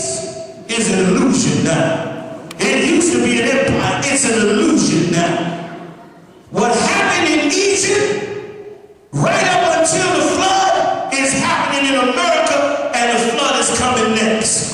States is an illusion now. It used to be an empire. It's an illusion now. What happened in Egypt, right up until the flood, is happening in America, and the flood is coming next.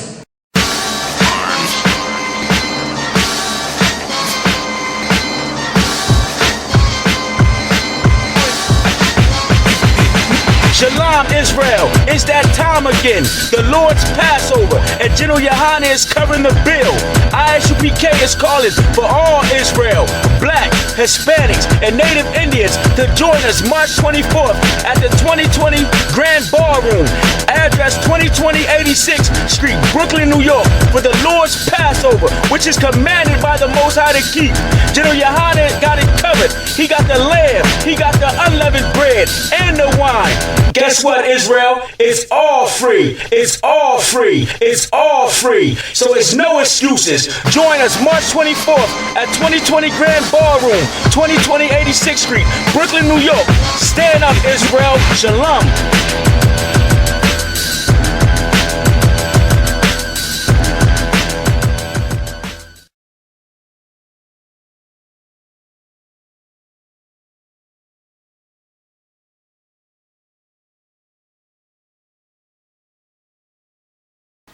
Shalom, Israel, it's that time again. The Lord's Passover, and General YAHANNA is covering the bill. I.S.U.P.K is calling for all Israel, Black, Hispanics, and Native Indians to join us March 24th at the 2020 Grand Ballroom, address 2020 86th Street, Brooklyn, New York, for the Lord's Passover, which is commanded by the Most High to keep. General YAHANNA got it covered. He got the lamb, he got the unleavened bread, and the wine. Guess what, Israel? It's all free. It's all free. It's all free. So it's no excuses. Join us March 24th at 2020 Grand Ballroom, 2020 86th Street, Brooklyn, New York. Stand up, Israel. Shalom.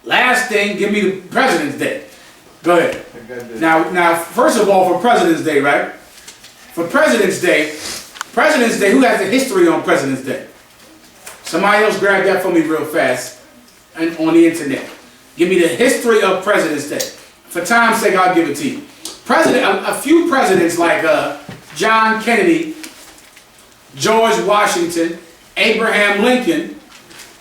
Last thing, give me the President's Day. Go ahead. Now, first of all, for President's Day, right? For President's Day, who has a history on President's Day? Somebody else grab that for me real fast and on the internet. Give me the history of President's Day. For time's sake, I'll give it to you. A few presidents like John Kennedy, George Washington, Abraham Lincoln,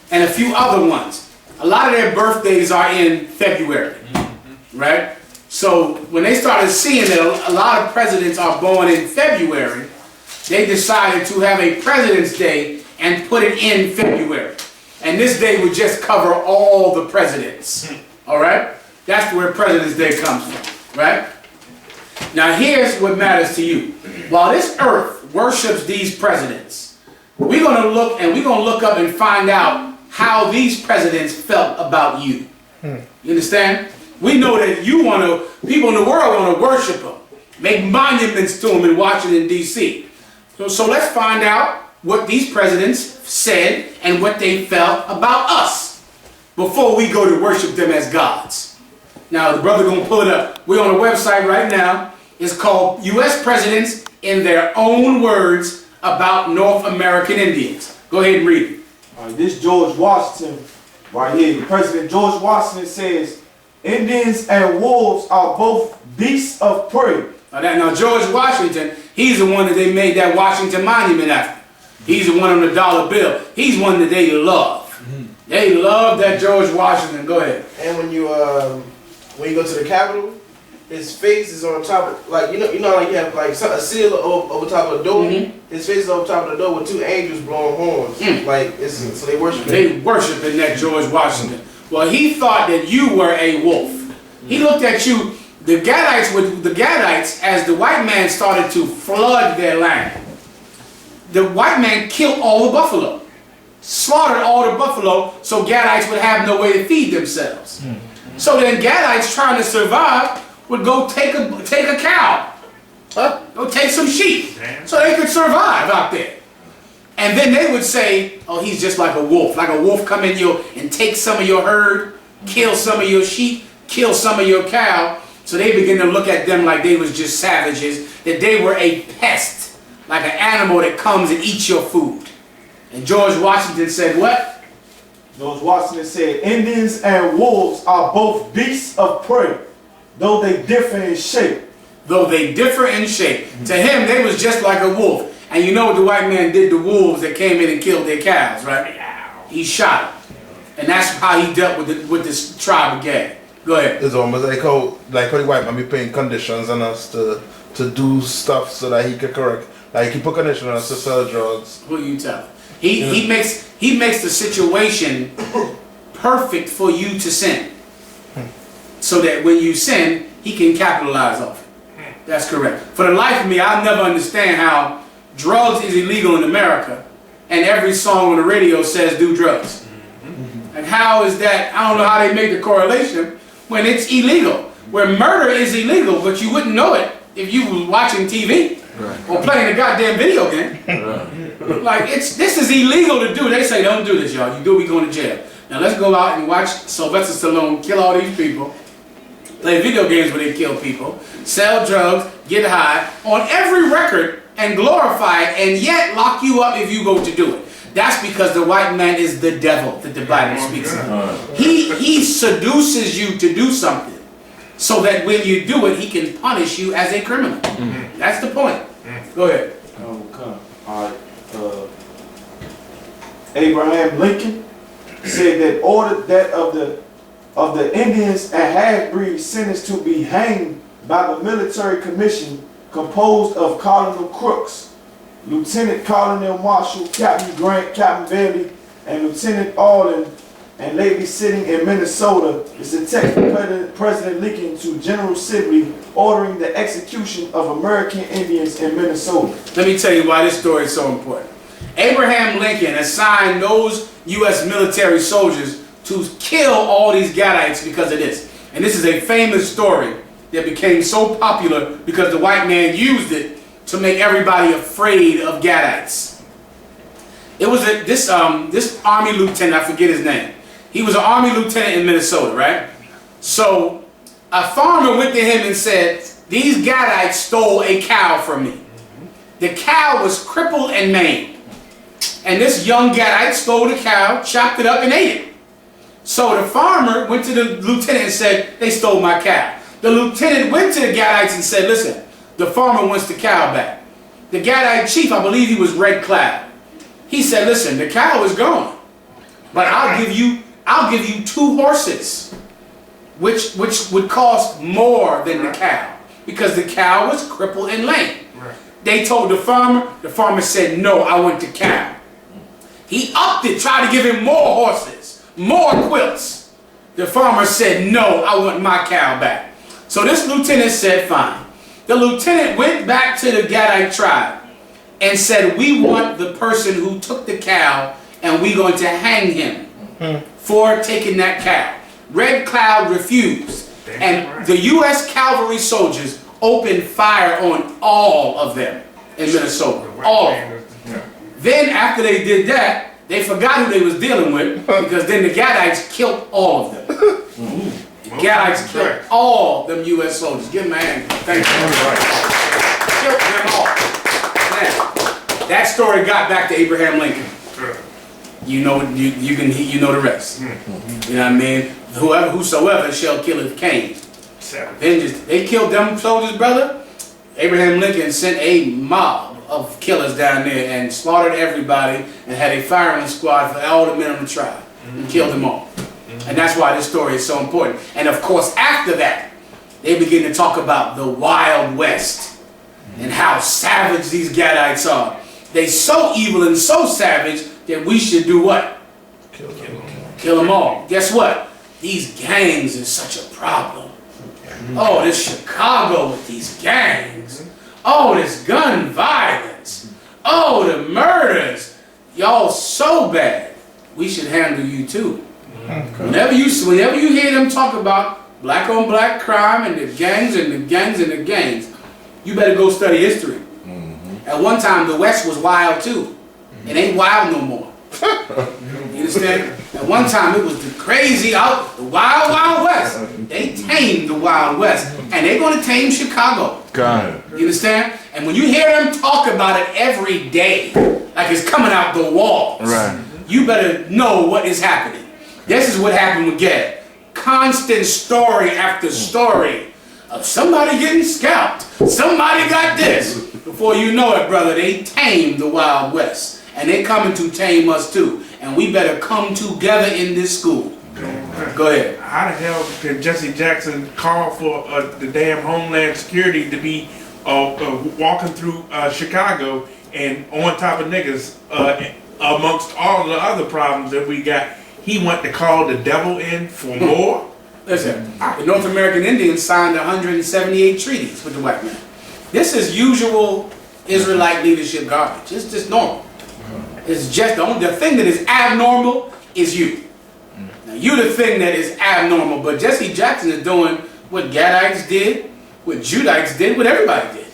and a few other ones. A lot of their birthdays are in February, right? So when they started seeing that a lot of presidents are born in February, they decided to have a President's Day and put it in February. And this day would just cover all the presidents, all right? That's where President's Day comes from, right? Now here's what matters to you. While this earth worships these presidents, we're going to look up and find out how these presidents felt about you. You understand? We know that people in the world want to worship them, make monuments to them in Washington, D.C. So let's find out what these presidents said and what they felt about us before we go to worship them as gods. Now, the brother going to pull it up. We're on a website right now. It's called U.S. Presidents in Their Own Words About North American Indians. Go ahead and read it. This George Washington, right here, President George Washington says, Indians and wolves are both beasts of prey. Now George Washington, he's the one that they made that Washington Monument after. He's the one on the dollar bill. He's one that they love. They love that George Washington. Go ahead. And when you go to the Capitol, his face is on top of, like, you know, like you have like a seal over top of the door. His face is over top of the door with two angels blowing horns. Like so they worship. They worshiping that George Washington. Well, he thought that you were a wolf. He looked at you. The Gadites, as the white man started to flood their land, the white man killed all the buffalo, slaughtered all the buffalo, so Gadites would have no way to feed themselves. So then Gadites trying to survive would go take a cow, go take some sheep, so they could survive out there. And then they would say, oh, he's just like a wolf. Like a wolf come in you and take some of your herd, kill some of your sheep, kill some of your cow. So they begin to look at them like they was just savages, that they were a pest, like an animal that comes and eats your food. And George Washington said what? George Washington said, Indians and wolves are both beasts of prey, though they differ in shape. Though they differ in shape. To him, they was just like a wolf. And you know what the white man did to wolves that came in and killed their cows, right? He shot them. And that's how he dealt with this tribe of Gad. Go ahead. It's almost like how the white man be putting conditions on us to do stuff so that he could correct. Like he put conditions on us to sell drugs. Who you tell? He makes the situation perfect for you to sin. So that when you sin, he can capitalize off it. That's correct. For the life of me, I'll never understand how drugs is illegal in America and every song on the radio says do drugs. Like, And how is that? I don't know how they make the correlation when it's illegal. Where murder is illegal, but you wouldn't know it if you were watching TV or playing a goddamn video game. Like, this is illegal to do. They say, don't do this, y'all. You do, we going to jail. Now let's go out and watch Sylvester Stallone kill all these people, play video games where they kill people, sell drugs, get high, on every record, and glorify it, and yet lock you up if you go to do it. That's because the white man is the devil that the Bible speaks of. He seduces you to do something so that when you do it, he can punish you as a criminal. That's the point. Go ahead. Okay. All right. Abraham Lincoln said that ordered that of the Indians and half-breeds sentenced to be hanged by the military commission composed of Colonel Crooks, Lieutenant Colonel Marshall, Captain Grant, Captain Bailey, and Lieutenant Alden, and lately sitting in Minnesota is the text of President Lincoln to General Sibley ordering the execution of American Indians in Minnesota. Let me tell you why this story is so important. Abraham Lincoln assigned those U.S. military soldiers to kill all these Gadites because of this. And this is a famous story that became so popular because the white man used it to make everybody afraid of Gadites. It was this army lieutenant, I forget his name. He was an army lieutenant in Minnesota, right? So a farmer went to him and said, these Gadites stole a cow from me. The cow was crippled and maimed. And this young Gadite stole the cow, chopped it up, and ate it. So the farmer went to the lieutenant and said, they stole my cow. The lieutenant went to the Gadites and said, listen, the farmer wants the cow back. The Gadite chief, I believe he was Red Cloud. He said, listen, the cow is gone, but I'll give you 2 horses, which would cost more than the cow, because the cow was crippled and lame. They told the farmer said, no, I want the cow. He upped it, tried to give him more horses, more quilts. The farmer said, no, I want my cow back. So this lieutenant said, fine. The lieutenant went back to the Gadite tribe and said, we want the person who took the cow and we're going to hang him for taking that cow. Red Cloud refused. And the U.S. cavalry soldiers opened fire on all of them in Minnesota. All of them. Then after they did that, they forgot who they was dealing with, because then the Gadites killed all of them. The Gadites killed all them U.S. soldiers. Give them a hand. Thank you. Killed them all. Now, that story got back to Abraham Lincoln. You know, you know the rest. You know what I mean? Whosoever shall killeth Cain. Vengeance. They killed them soldiers, brother. Abraham Lincoln sent a mob of killers down there and slaughtered everybody and had a firing squad for all the men on the tribe and killed them all. And that's why this story is so important. And of course, after that, they begin to talk about the Wild West and how savage these Gadites are. They so evil and so savage that we should do what? Kill them all. Guess what? These gangs are such a problem. Oh, this Chicago with these gangs. Oh, this gun violence. Oh, the murders. Y'all so bad. We should handle you too. Whenever you hear them talk about black on black crime and the gangs and the gangs and the gangs, you better go study history. At one time, the West was wild too. It ain't wild no more. You understand? At one time, it was the crazy the wild, wild West. They tamed the Wild West, and they're going to tame Chicago. God. You understand? And when you hear them talk about it every day, like it's coming out the walls, you better know what is happening. This is what happened with Gad. Constant story after story of somebody getting scalped. Somebody got this. Before you know it, brother, they tamed the Wild West. And they're coming to tame us too. And we better come together in this school. Go ahead. How the hell did Jesse Jackson call for the damn Homeland Security to be walking through Chicago and on top of niggas amongst all the other problems that we got? He went to call the devil in for more? Listen, the North American Indians signed 178 treaties with the white man. This is usual Israelite leadership garbage. It's just normal. It's just the thing that is abnormal is you. You the thing that is abnormal, but Jesse Jackson is doing what Gadites did, what Judites did, what everybody did.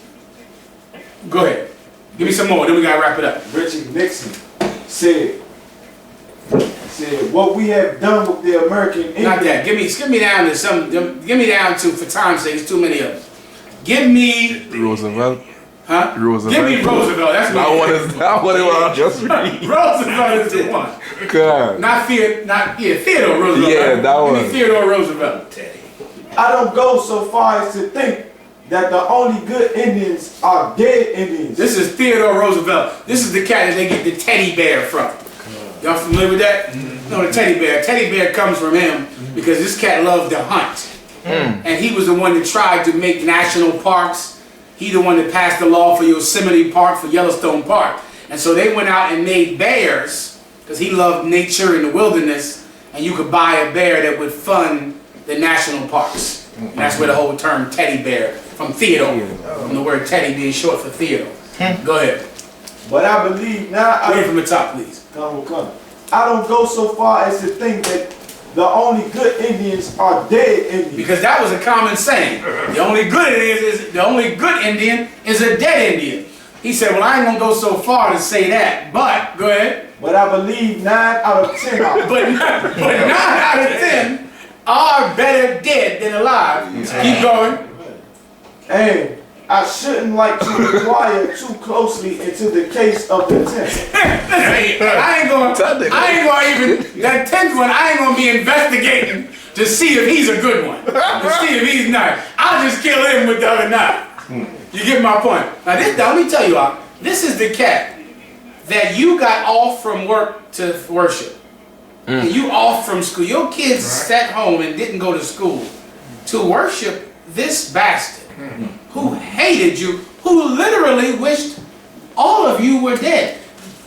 Go ahead. Give me some more, then we gotta wrap it up. Richard Nixon said, what we have done with the American Indian. Not that. Skip me down to some. Give me down to, for time's sake, it's too many of them. Give me Roosevelt. Huh? Roosevelt. Give me Roosevelt. That's what That one is just read. Roosevelt is the one. God. Not Theodore Roosevelt. Yeah, right? that Give one. me Theodore Roosevelt. I don't go so far as to think that the only good Indians are dead Indians. This is Theodore Roosevelt. This is the cat that they get the teddy bear from. Y'all familiar with that? No, the teddy bear. Teddy bear comes from him because this cat loved to hunt. And he was the one that tried to make national parks. He the one that passed the law for Yosemite Park, for Yellowstone Park. And so they went out and made bears because he loved nature and the wilderness, and you could buy a bear that would fund the national parks. And that's where the whole term teddy bear, from Theodore, from the word teddy being short for Theodore. Go ahead. But I believe now. Read from the top, please. Come. I don't go so far as to think that the only good Indians are dead Indians. Because that was a common saying. The only good Indian is a dead Indian. He said, well, I ain't gonna go so far to say that, but go ahead. But I believe 9 out of 10 are. but 9 out of 10 are better dead than alive. Keep going. And I shouldn't like to inquire too closely into the case of the 10th. I ain't gonna even, that 10th one, I ain't gonna be investigating to see if he's a good one. To see if he's not. I'll just kill him with the other 9. You get my point. Now let me tell you all, this is the cat that you got off from work to worship. And you off from school. Your kids sat home and didn't go to school to worship this bastard who hated you, who literally wished all of you were dead.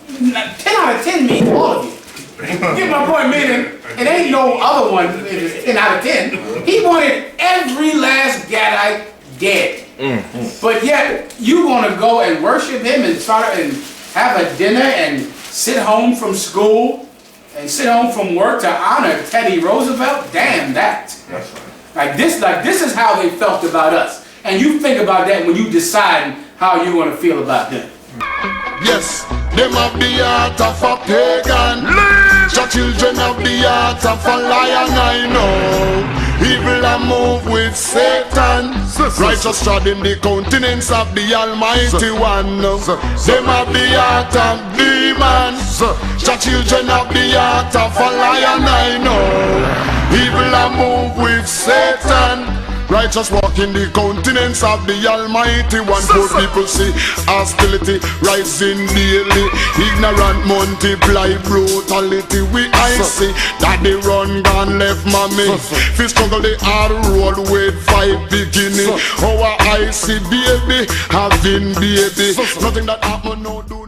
10 out of 10 means all of you. Get my point, meaning it ain't no other one if it's 10 out of 10. He wanted every last Gadite dead. But yet, you want to go and worship him and try and have a dinner and sit home from school and sit home from work to honor Teddy Roosevelt? Damn that. Like this is how they felt about us. And you think about that when you decide how you want to feel about them. Yes, them have the heart of a pagan. The children have the heart of a lion, I know. Evil a move with Satan. Righteous treading the countenance of the Almighty One. Them have the heart of demons. The children have the heart of a lion, I know. Evil a move with Satan. Righteous walk in the countenance of the Almighty One. Poor people see hostility rising daily. Ignorant multiply brutality. I see that they run gone left mommy. Fi struggle the hard road with 5 beginning. Our I see baby having baby. Nothing that happen no do.